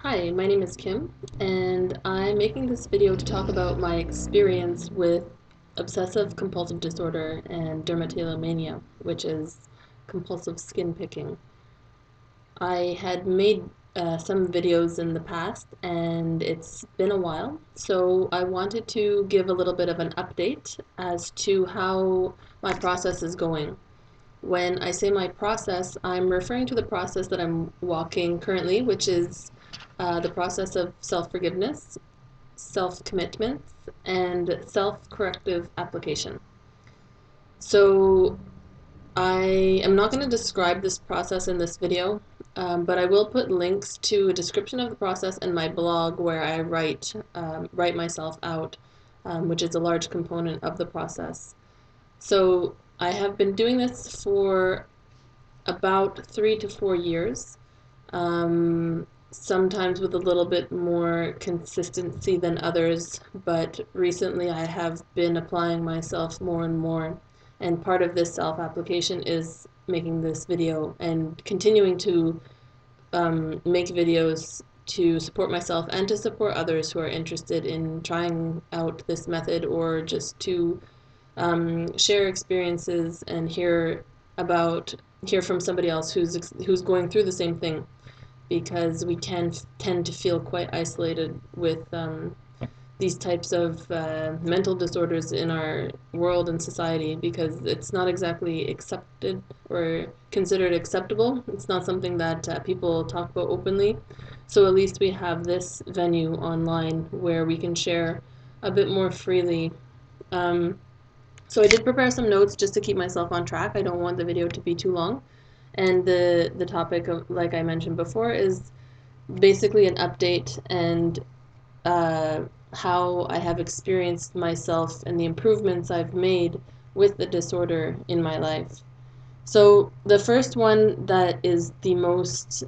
Hi, my name is Kim, and I'm making this video to talk about my experience with obsessive compulsive disorder and dermatillomania, which is compulsive skin picking. I had made some videos in the past, and it's been a while, so I wanted to give a little bit of an update as to how my process is going. When I say my process, I'm referring to the process that I'm walking currently, which is the process of self-forgiveness, self-commitment, and self-corrective application. So I am not going to describe this process in this video, but I will put links to a description of the process in my blog where I write myself out, which is a large component of the process. So I have been doing this for about 3 to 4 years, sometimes with a little bit more consistency than others, but recently I have been applying myself more and more. And part of this self-application is making this video and continuing to make videos to support myself and to support others who are interested in trying out this method or just to share experiences and hear from somebody else who's going through the same thing, because we can tend to feel quite isolated with these types of mental disorders in our world and society, because it's not exactly accepted or considered acceptable. It's not something that people talk about openly. So at least we have this venue online where we can share a bit more freely. So I did prepare some notes just to keep myself on track. I don't want the video to be too long. And the topic of, like I mentioned before, is basically an update and uh, how I have experienced myself and the improvements I've made with the disorder in my life. So the first one that is the most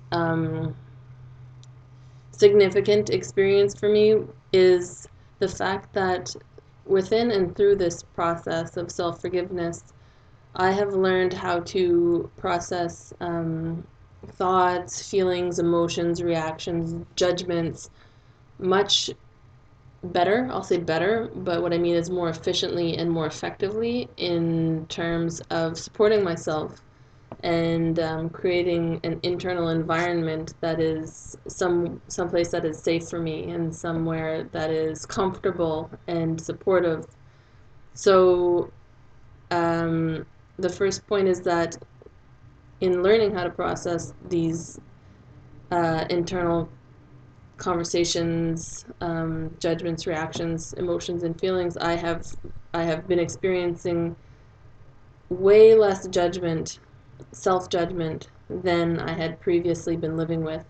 significant experience for me is the fact that within and through this process of self-forgiveness, I have learned how to process thoughts, feelings, emotions, reactions, judgments much better. I'll say better, but what I mean is more efficiently and more effectively in terms of supporting myself and creating an internal environment that is someplace that is safe for me and somewhere that is comfortable and supportive. So the first point is that in learning how to process these internal conversations, judgments, reactions, emotions, and feelings, I have been experiencing way less judgment, self-judgment, than I had previously been living with,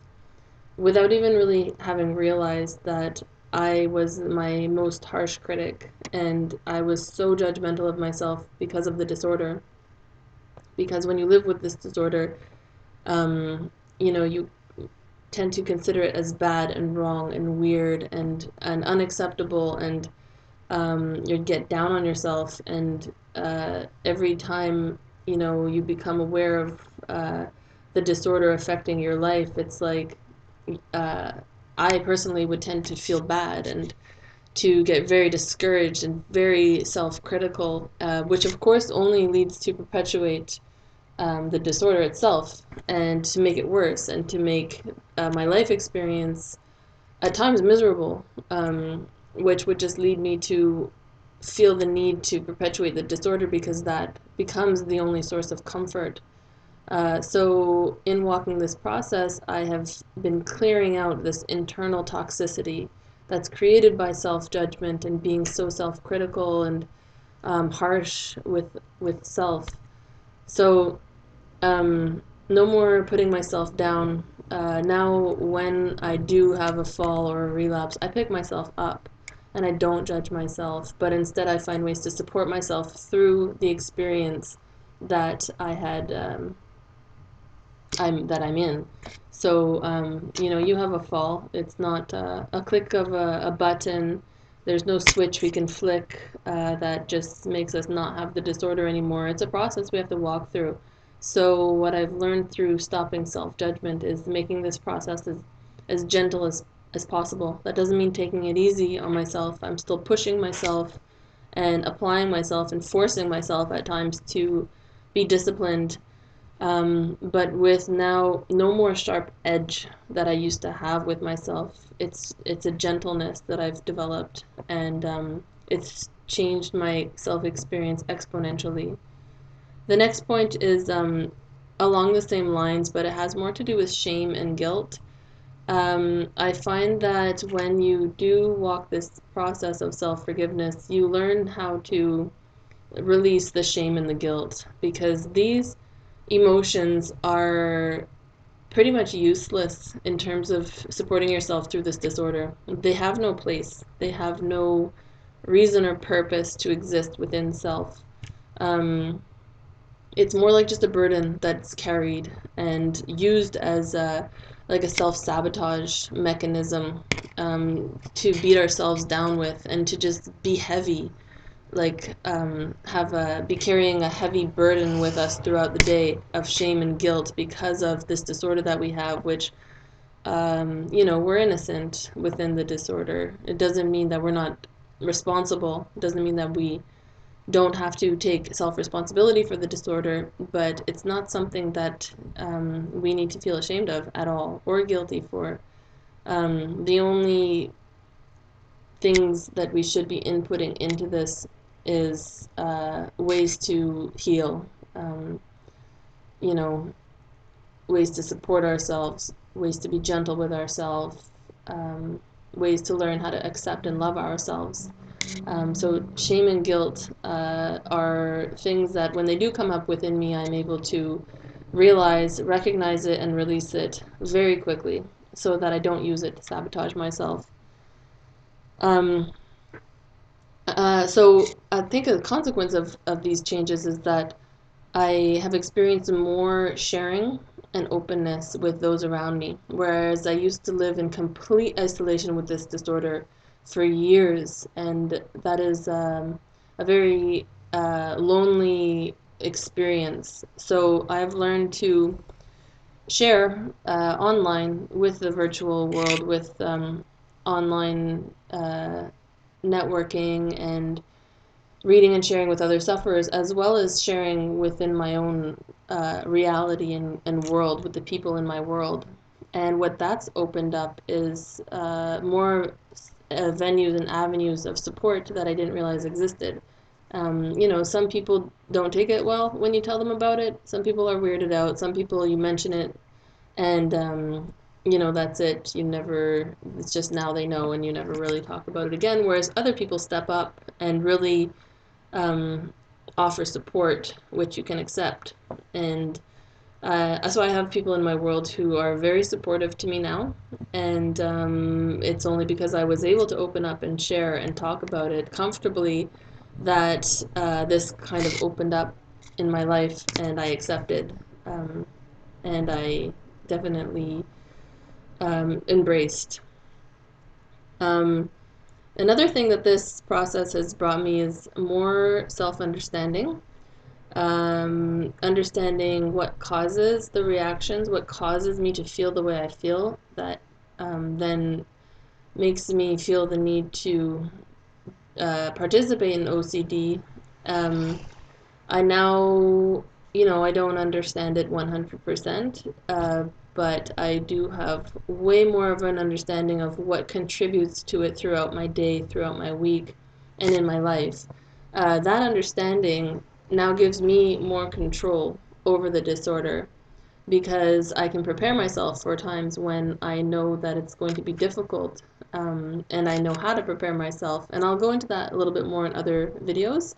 without even really having realized that I was my most harsh critic and I was so judgmental of myself because of the disorder. Because when you live with this disorder, um, you tend to consider it as bad and wrong and weird and unacceptable, and you get down on yourself, and every time you become aware of the disorder affecting your life, it's like uh, I personally would tend to feel bad and to get very discouraged and very self-critical, which of course only leads to perpetuate the disorder itself and to make it worse and to make my life experience at times miserable, which would just lead me to feel the need to perpetuate the disorder because that becomes the only source of comfort. So in walking this process, I have been clearing out this internal toxicity that's created by self-judgment and being so self-critical and harsh with self. So no more putting myself down. Now, when I do have a fall or a relapse, I pick myself up and I don't judge myself, but instead I find ways to support myself through the experience that I'm in. So, you have a fall. It's not a click of a button. There's no switch we can flick that just makes us not have the disorder anymore. It's a process we have to walk through. So what I've learned through stopping self-judgment is making this process as gentle as possible. That doesn't mean taking it easy on myself. I'm still pushing myself and applying myself and forcing myself at times to be disciplined, but with now no more sharp edge that I used to have with myself. It's a gentleness that I've developed, and it's changed my self-experience exponentially. The next point is along the same lines, but it has more to do with shame and guilt. I find that when you do walk this process of self-forgiveness, you learn how to release the shame and the guilt, because these emotions are pretty much useless in terms of supporting yourself through this disorder. They have no place. They have no reason or purpose to exist within self. It's more like just a burden that's carried and used as like a self-sabotage mechanism, to beat ourselves down with and to just be heavy, like be carrying a heavy burden with us throughout the day of shame and guilt because of this disorder that we have, which we're innocent within the disorder. It doesn't mean that we're not responsible. It doesn't mean that we don't have to take self-responsibility for the disorder, but it's not something that we need to feel ashamed of at all or guilty for. The only things that we should be inputting into this is ways to heal, you know, ways to support ourselves, ways to be gentle with ourselves, ways to learn how to accept and love ourselves. So shame and guilt are things that when they do come up within me, I'm able to realize, recognize it, and release it very quickly so that I don't use it to sabotage myself. So I think a consequence of these changes is that I have experienced more sharing and openness with those around me, whereas I used to live in complete isolation with this disorder for years, and that is a very lonely experience. So I've learned to share online with the virtual world, with online networking and reading and sharing with other sufferers, as well as sharing within my own reality and world with the people in my world. And what that's opened up is more venues and avenues of support that I didn't realize existed. Some people don't take it well when you tell them about it. Some people are weirded out. Some people, you mention it, and that's it. It's just now they know, and you never really talk about it again. Whereas other people step up and really offer support, which you can accept. And so I have people in my world who are very supportive to me now, and it's only because I was able to open up and share and talk about it comfortably that this kind of opened up in my life, and I accepted, and I definitely embraced. Another thing that this process has brought me is more self-understanding, understanding what causes the reactions, what causes me to feel the way I feel, that then makes me feel the need to participate in OCD. I now, I don't understand it 100%, but I do have way more of an understanding of what contributes to it throughout my day, throughout my week, and in my life. That understanding now gives me more control over the disorder, because I can prepare myself for times when I know that it's going to be difficult, and I know how to prepare myself. And I'll go into that a little bit more in other videos.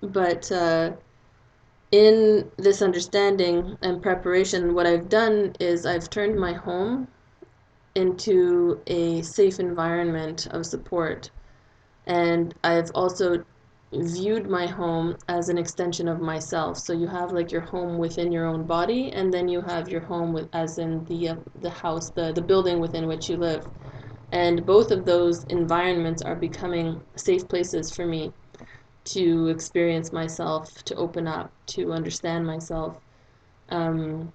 But in this understanding and preparation, what I've done is I've turned my home into a safe environment of support. And I've also viewed my home as an extension of myself. So you have like your home within your own body, and then you have your home as in the house, the building within which you live. And both of those environments are becoming safe places for me to experience myself, to open up, to understand myself. And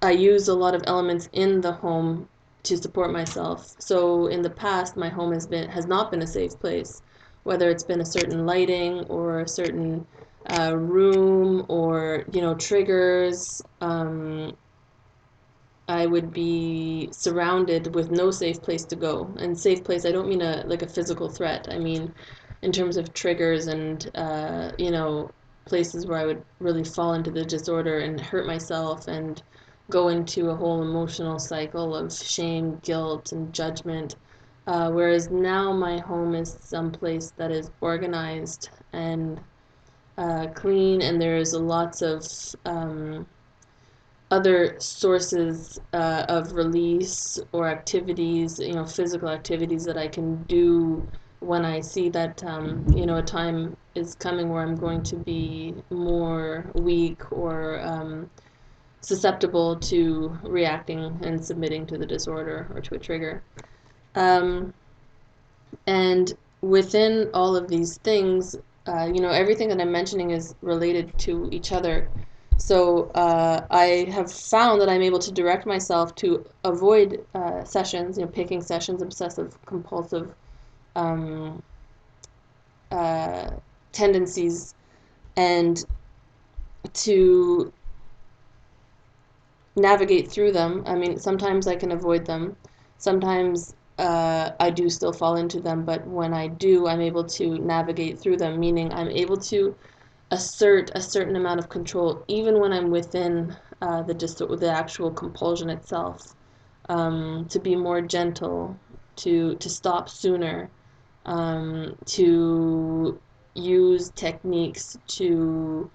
I use a lot of elements in the home to support myself. So in the past, my home has not been a safe place, whether it's been a certain lighting or a certain room or triggers. I would be surrounded with no safe place to go. And safe place, I don't mean like a physical threat. I mean in terms of triggers and places where I would really fall into the disorder and hurt myself and go into a whole emotional cycle of shame, guilt, and judgment. Whereas now my home is someplace that is organized and clean, and there's lots of other sources of release or activities, physical activities that I can do when I see that, a time is coming where I'm going to be more weak or susceptible to reacting and submitting to the disorder or to a trigger. And within all of these things, everything that I'm mentioning is related to each other. So I have found that I'm able to direct myself to avoid sessions, picking sessions, obsessive compulsive tendencies, and to navigate through them. I mean, sometimes I can avoid them. Sometimes I do still fall into them, but when I do, I'm able to navigate through them, meaning I'm able to assert a certain amount of control even when I'm within the actual compulsion itself, to be more gentle, to stop sooner, to use techniques to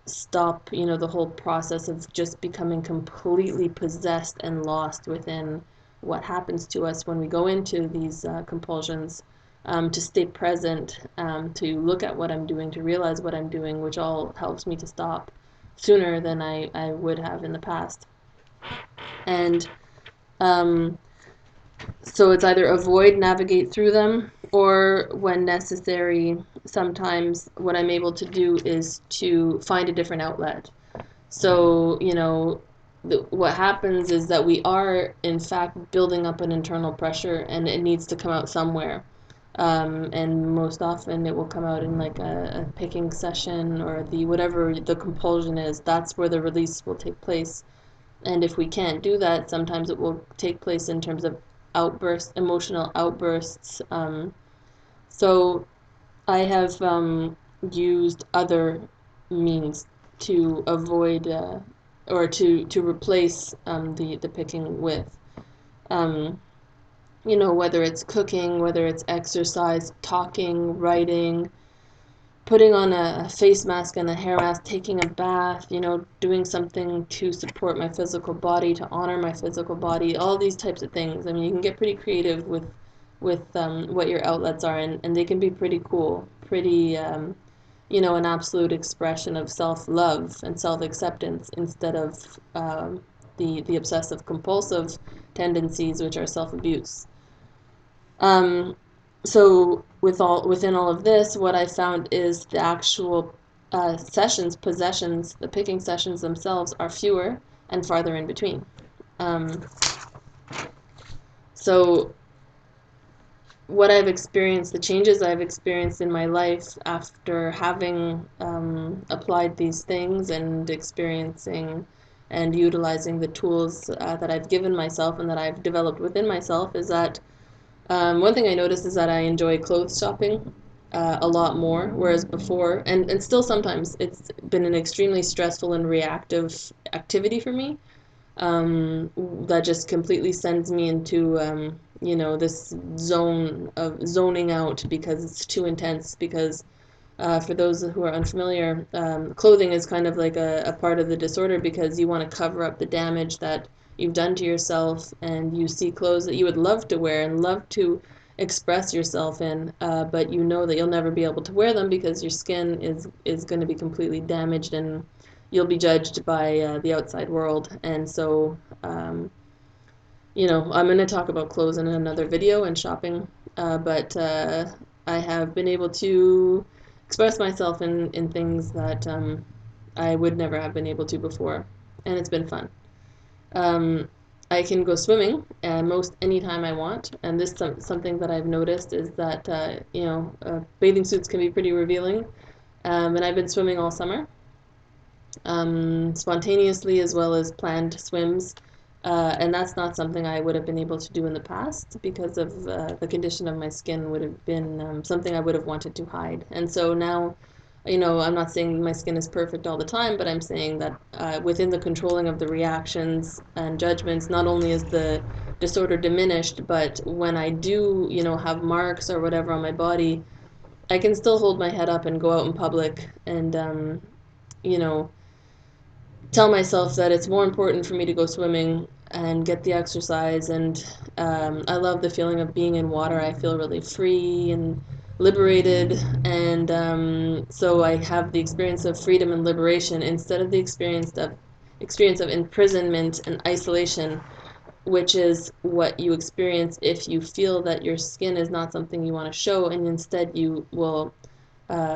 stop, the whole process of just becoming completely possessed and lost within what happens to us when we go into these compulsions, to stay present, to look at what I'm doing, to realize what I'm doing, which all helps me to stop sooner than I would have in the past. And so it's either avoid, navigate through them, or when necessary, sometimes what I'm able to do is to find a different outlet. So, what happens is that we are, in fact, building up an internal pressure, and it needs to come out somewhere. And most often it will come out in like a picking session or whatever the compulsion is. That's where the release will take place. And if we can't do that, sometimes it will take place in terms of outbursts, emotional outbursts. So I have used other means to avoid or to replace the picking with. Whether it's cooking, whether it's exercise, talking, writing, putting on a face mask and a hair mask, taking a bath, doing something to support my physical body, to honor my physical body, all these types of things. I mean, you can get pretty creative with what your outlets are, and they can be pretty cool, pretty, an absolute expression of self-love and self-acceptance instead of the obsessive compulsive tendencies, which are self-abuse. So within all of this, what I found is the actual possessions, the picking sessions themselves are fewer and farther in between. So what I've experienced, the changes I've experienced in my life after having applied these things and experiencing and utilizing the tools that I've given myself and that I've developed within myself, is that one thing I noticed is that I enjoy clothes shopping a lot more, whereas before, and still sometimes, it's been an extremely stressful and reactive activity for me, that just completely sends me into, this zone of zoning out because it's too intense. Because for those who are unfamiliar, clothing is kind of like a part of the disorder, because you want to cover up the damage that you've done to yourself, and you see clothes that you would love to wear and love to express yourself in, but you know that you'll never be able to wear them because your skin is going to be completely damaged, and you'll be judged by the outside world. And so, I'm going to talk about clothes in another video and shopping, but I have been able to express myself in things that I would never have been able to before. and it's been fun. Um, I can go swimming most anytime I want, and this something that I've noticed is that bathing suits can be pretty revealing, and I've been swimming all summer, spontaneously as well as planned swims. And that's not something I would have been able to do in the past because of the condition of my skin would have been something I would have wanted to hide. And so now, I'm not saying my skin is perfect all the time, but I'm saying that within the controlling of the reactions and judgments, not only is the disorder diminished, but when I do, have marks or whatever on my body, I can still hold my head up and go out in public and, you know, tell myself that it's more important for me to go swimming and get the exercise. And I love the feeling of being in water. I feel really free and liberated. And so I have the experience of freedom and liberation instead of the experience of imprisonment and isolation, which is what you experience if you feel that your skin is not something you want to show, and instead you will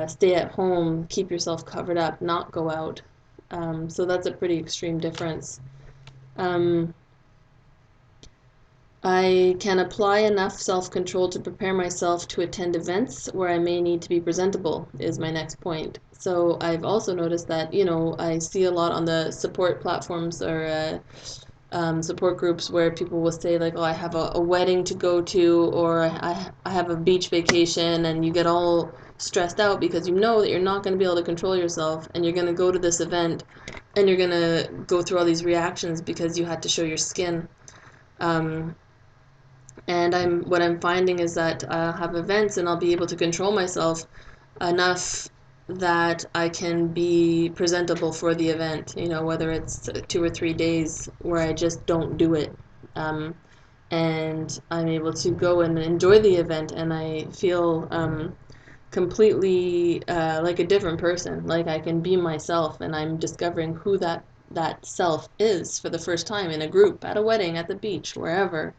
stay at home, keep yourself covered up, not go out. So that's a pretty extreme difference. Um, I can apply enough self-control to prepare myself to attend events where I may need to be presentable, is my next point. So I've also noticed that, I see a lot on the support platforms or support groups where people will say like, oh, I have a wedding to go to, or I have a beach vacation, and you get all stressed out because you know that you're not going to be able to control yourself, and you're going to go to this event and you're going to go through all these reactions because you had to show your skin. Um, and what I'm finding is that I'll have events and I'll be able to control myself enough that I can be presentable for the event, whether it's 2 or 3 days where I just don't do it. Um, and I'm able to go and enjoy the event, and I feel completely like a different person. Like I can be myself, and I'm discovering who that self is for the first time in a group, at a wedding, at the beach, wherever,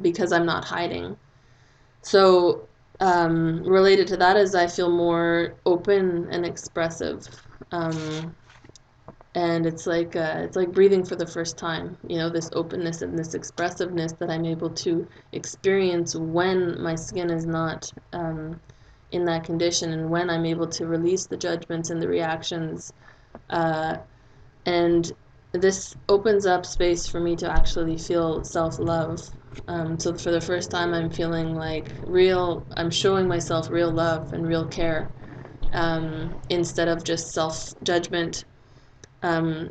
because I'm not hiding. So related to that is I feel more open and expressive, and it's like breathing for the first time. This openness and this expressiveness that I'm able to experience when my skin is not in that condition, and when I'm able to release the judgments and the reactions, uh, and this opens up space for me to actually feel self-love. So for the first time, I'm feeling like I'm showing myself real love and real care, instead of just self-judgment, um,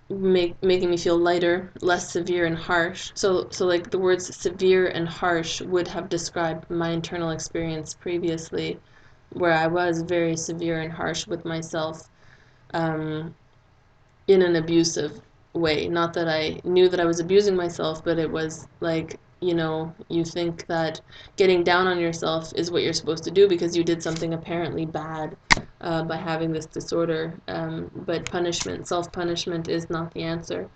making me feel lighter, less severe and harsh. So like the words severe and harsh would have described my internal experience previously, where I was very severe and harsh with myself. In an abusive way. Not that I knew that I was abusing myself, but it was like, you think that getting down on yourself is what you're supposed to do because you did something apparently bad by having this disorder. But self-punishment is not the answer.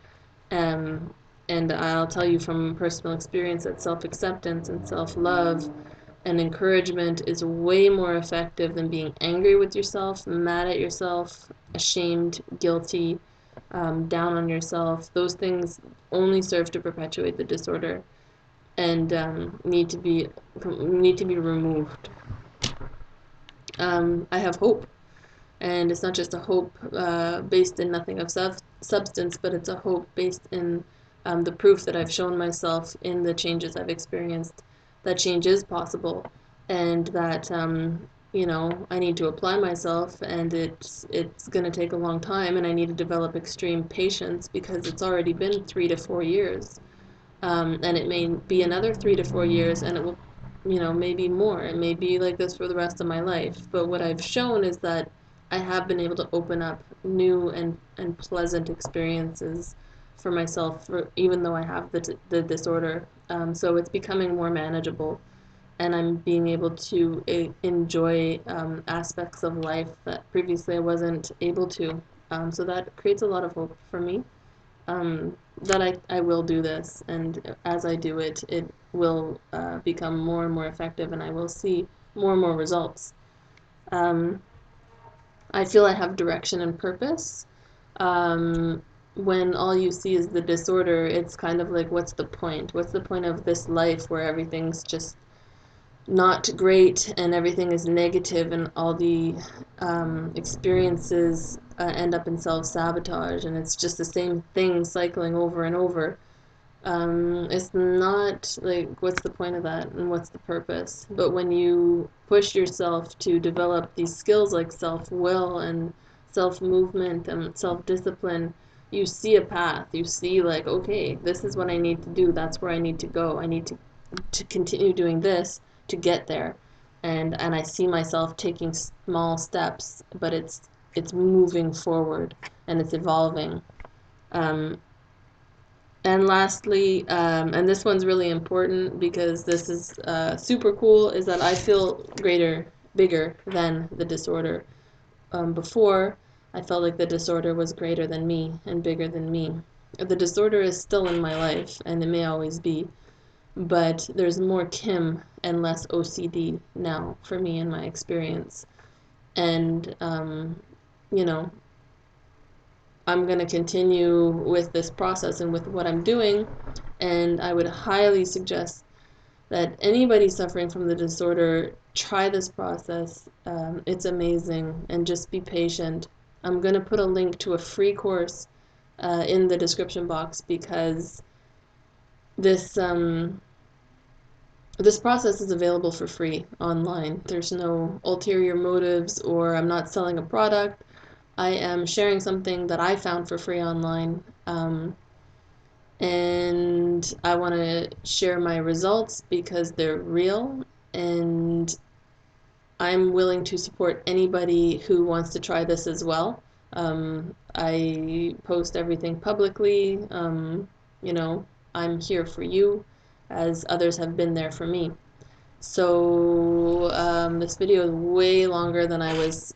Um, and I'll tell you from personal experience that self-acceptance and self-love and encouragement is way more effective than being angry with yourself, mad at yourself, ashamed, guilty, down on yourself. Those things only serve to perpetuate the disorder and need to be removed. I have hope, and it's not just a hope based in nothing of substance, but it's a hope based in the proof that I've shown myself in the changes I've experienced, that change is possible, and that I need to apply myself, and it's going to take a long time, and I need to develop extreme patience because it's already been 3 to 4 years, and it may be another 3 to 4 years, and it will, maybe more. It may be like this for the rest of my life. But what I've shown is that I have been able to open up new and pleasant experiences for myself, even though I have the disorder. So it's becoming more manageable, and I'm being able to enjoy aspects of life that previously I wasn't able to. So that creates a lot of hope for me, that I will do this, and as I do it, it will become more and more effective, and I will see more and more results. I feel I have direction and purpose. um, when all you see is the disorder, it's kind of like, what's the point? What's the point of this life where everything's just not great and everything is negative and all the experiences end up in self-sabotage, and it's just the same thing cycling over and over. It's not like, what's the point of that and what's the purpose? But when you push yourself to develop these skills like self-will and self-movement and self-discipline, you see a path. You see, like, okay, this is what I need to do. That's where I need to go. I need to continue doing this to get there. And I see myself taking small steps, but it's moving forward and it's evolving. Um, and lastly, and this one's really important because this is super cool, is that I feel bigger than the disorder. Before, I felt like the disorder was greater than me and bigger than me. The disorder is still in my life, and it may always be, but there's more Kim and less OCD now for me in my experience. And, you know, I'm going to continue with this process and with what I'm doing, and I would highly suggest that anybody suffering from the disorder try this process. It's amazing, and just be patient. I'm going to put a link to a free course in the description box, because this this process is available for free online. There's no ulterior motives, or I'm not selling a product. I am sharing something that I found for free online, and I want to share my results because they're real, and I'm willing to support anybody who wants to try this as well. I post everything publicly. You know, I'm here for you, as others have been there for me. So this video is way longer than I was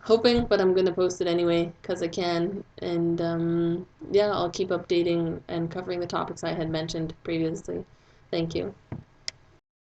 hoping, but I'm going to post it anyway because I can. And yeah, I'll keep updating and covering the topics I had mentioned previously. Thank you.